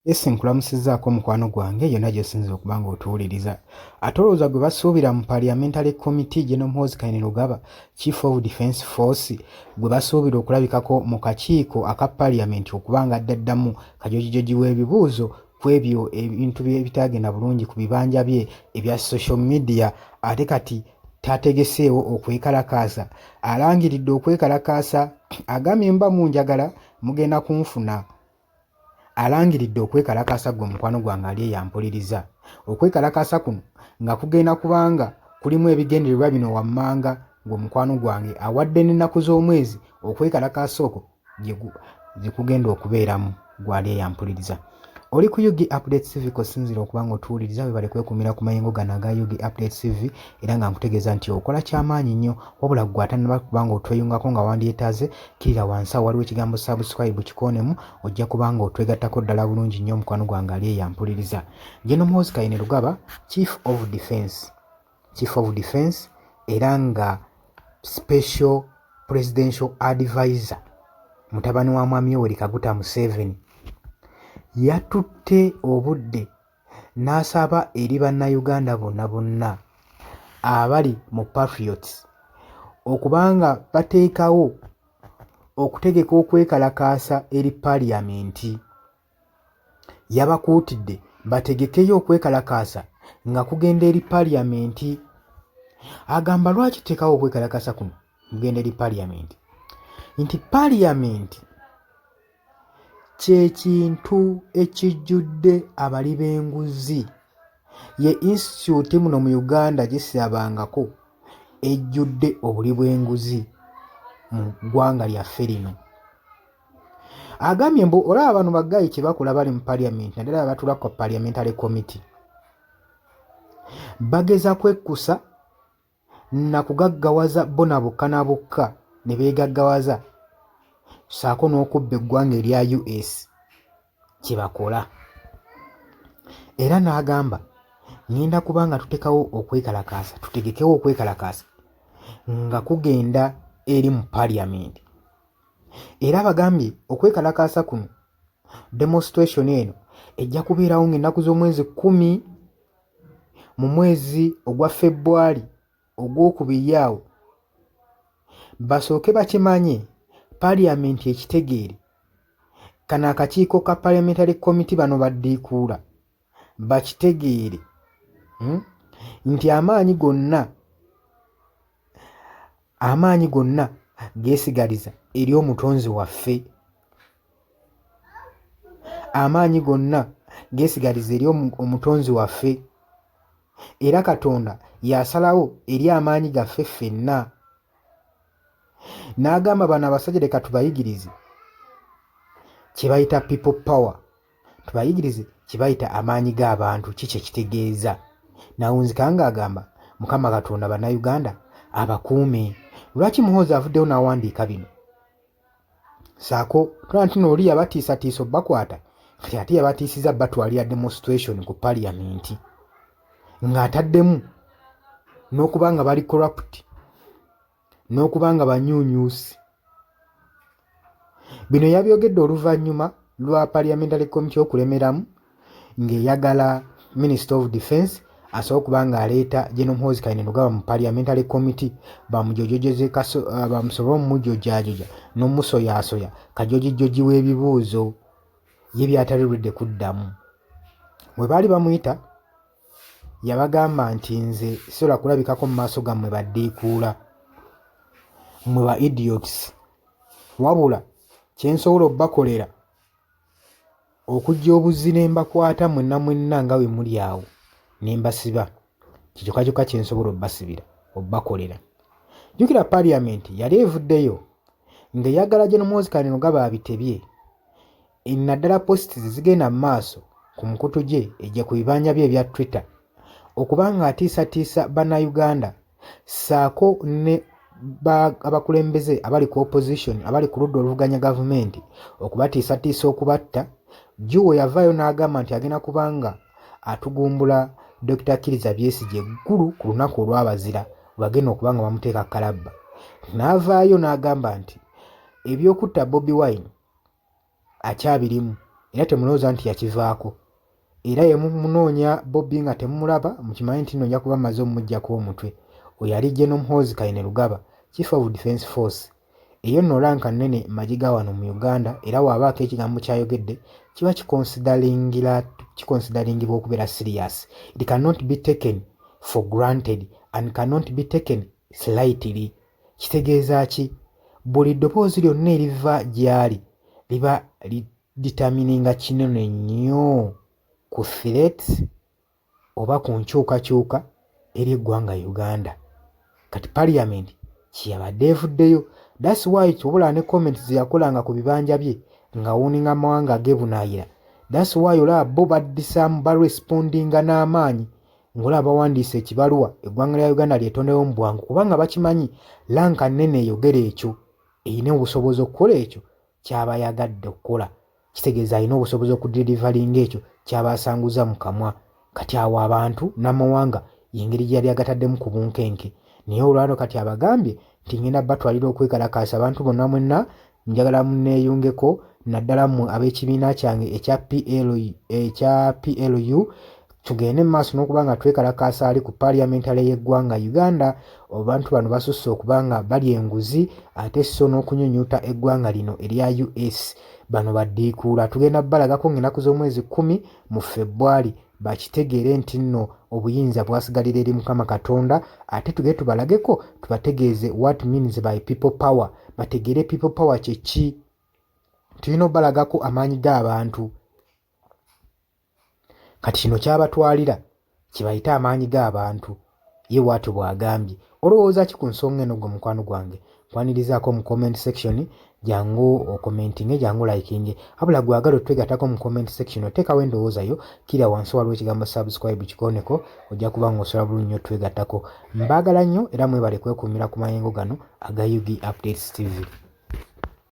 Ese nkulamusizzaako mukwano gwange yonna gy'osinza okuba ng'otuwuliriza. Ate olowooza gwe basuubira mu Parliamentary Committee General Muhoozi Kainerugaba, Chief of Defence Force, gwe basuubira okulabikako mu kakiiko aka Parliament okuba nga addaddamu kajojijoji w'ebibuuzo ku ebyo ebintu ebitagenda bulungi ku bibanja bye ebya social media, ate kati tategeseewo okwekalakaasa. Alangiridde okwekalakaasa, agambye mba munjagala mugenda kunfuna. Alangiridde okwekalakaasa gwe mukwano gwange ali eyampuliriza. Okwekalakaasa kuno nga kugenda kubanga kulimu ebigendererwa bino wammanga gwe mukwano gwange awadde n'ennaku z'omwezi okwekalakaasa okwo gye kugenda okubeeramu gwali eyampuliriza. Oli ku UG Update TV kosinzira okuba ng'otuwuliriza bwe bale kwekumira ku mayengo gano aga UG Update TV era nga nkutegeeza nti okola kyamaanyi nnyo wabula ggwe atannaba kuba ng'otweyungako nga wandyetaaze kirira wansi awo waliwo ekigambo subscribe kikoonemu ojja kuba ng'otwegattako ddala bulungi nnyo omukwano gwange ali eyampuliriza. General Muhoozi Kainerugaba, Chief of Defence era nga Special Presidential Advisor mutabani wa Mwami Yoweri Kaguta Museveni yatutte obudde n'asaba eri bannayuganda bonna abali mu Patriots okubanga bateekawo okutegeka okwekalakaasa eri Parliament. Yabakuutidde bategekeyo okwekalakaasa nga kugenda eri Parliament. Agamba lwaki teekawo okwekalakaasa kuno kugenda eri Parliament nti Parliament kye kintu ekijjudde abali b'enguzi. Ye institute muno mu Uganda gisabangako ejjudde obuli bw'enguzi mu ggwanga lyaffe lino. Agambye mbu olaba bano baggayi kye bakola bali mu Parliament naddala batula ku Parliamentary Committee bageza kwekkusa na kugaggawaza bo na bokka na bokka ne beegaggawaza saako n'okubba eggwanga erya US kye bakola. Era n'agamba ngenda kubanga tutekawo okwekalakaasa tutegekewo okwekalakaasa nga kugenda eri mu Parliament. Era bagambye okwekalakaasa kuno demonstration eno ejja kubeerawo ng'ennaku z'omwezi 10 mu mwezi ogwa February ogwokubiri awo. Basooke bakimanye Parliament ekitegeere kano akakiiko ka Parliamentary Committee bano baddiikuula bakitegeere nti amaanyi gonna geesigaliza eri omutonzi waffe. Amaanyi gonna geesigaliza eri omutonzi waffe era Katonda yasalawo eri amaanyi gaffe ffenna. N'agamba bano abasajja leka tubayigirize kye bayita people power, tubayigirize kye bayita amaanyi g'abantu kiki ekitegeeza. Nawunzika ng'agamba Mukama Katonda bannayuganda abakuume. Lwaki Muhoozi avuddeyo n'awandiika bino? Saako tulaba nti oli yabatiisatiisa obbakwata kati ate yabatiisiza batwalira demonstration ku Parliament ng'ataddemu n'okuba nga bali corrupt n'okuba nga banyuunyuusi. Bino yabyogedde oluvannyuma lwa Parliamentary Committee okulemeramu ng'eyagala Minister of Defence asobola okuba ng'aleeta General Muhoozi Kainerugaba mu Parliamentary Committee bamujojojeze bamusobole omumujojaajoja n'omusoyaasoya kajojijoji w'ebibuuzo ye by'atalirudde kuddamu. Bwe baali bamuyita yabagamba nti nze sisobola kulabikako mu maaso gammwe baddiikuula mmwe ba idiots, wabula kye nsobola obbakolera okujja obuzzi ne mbakwata mwenna nga bwe muli awo ne mbasiba. Kikyokka kye nsobola obbasibira obbakolera. Jjukira Parliament yali evuddeyo ng'eyagala General Muhoozi Kainerugaba abitebye naddala posts zigenda mu maaso ku mukutu gye ejja ku bibanja bye ebya Twitter okubanga atiisatiisa bannayuganda saako ne abakulembeze abali ku opposition abali ku ludda oluvuganya gavumenti okubatiisatiisa okubatta. Jjuwo yavaayo n'agamba nti agenda kubanga atugumbula Dr. Kizza Besigye eggulu ku lunaku olw'abazira bagenda okuba nga bamuteeka kalabba. N'avaayo n'agamba nti ebyokutta Bobi Wine akyabirimu era temulowooza nti yakivaako. Era yemumunoonya Bobby nga temumulaba mukimanyi nti nno nja kuba maze omuggyako omutwe. Oyo yali General Muhoozi Kainerugaba, Chief of Defence Force. Eyo nno ranka nnene majiga wano mu Uganda, era waabaako ekigambo kyayogedde kiba kikonsideringibwa okubeera serious. It cannot be taken for granted and cannot be taken slightly. Kitegeeza ki? Buli ddoboozi lyonna eriva gy'ali liba determininga kinene nnyo ku threats oba ku nkyukakyuka eri eggwanga Uganda. Kati Parliament kyeyabadde evuddeyo. That's why tubula ne comments zeyakolanga ku bibanja bye nga wuuninga amawanga agebunaayira. That's why olaba bo baddisaamu barespondinga n'amaanyi ng'olaba bawandiisa ekibaluwa eggwanga lya Uganda lyetondewo mu bwangu kubanga bakimanyi lanka nnene eyogera ekyo erina obusobozi okukola ekyo kyaba yagadde okukola. Kitegeeza alina obusobozi okudelivalinga ekyo kyaba asanguza mu kamwa. Kati awo abantu n'amawanga y'engeri gyali agataddemu ku bunkenke. Naye olwano kati abagambye nti ngenda batwalira okwekalakaasa abantu bonna mwenna njagala munneeyungeko naddala mu ab'ekibiina kyange ekya PLU tugende mu maaso n'okuba nga twekalakaasa ali ku parliamentary y'eggwanga Uganda. Abantu bano basusse okuba nga bali enguzi ate so n'okunyunyuta eggwanga lino erya US. Bano baddiikuula tugenda balagako ng'ennaku z'omwezi 10 mu February bakitegeere nti nno obuyinza bwasigalira eri Mukama Katonda, ate tugende tubalageko tubategeeze what means by people power. Bategeere people power kye ki. Tulina obalagako amaanyi g'abantu. Kati kino kyabatwalira kibayita amaanyi g'abantu. Ye bw'atyo bw'agambye. Olowooza ki ku nsonga eno gwe mukwano gwange? Nkwanirizaako mu comment section, jangu okomentinge, jangu likinge. Habula gwagala otwegatako mu comment section oteekawo endowooza yo, kira wansi waliwo ekigambo subscribe kikooneko, ojja kuba ng'osobola bulungi nnyo twegatako. Mbaagala nnyo era mwebale kwekuumira ku mayengo gano aga UG Updates TV.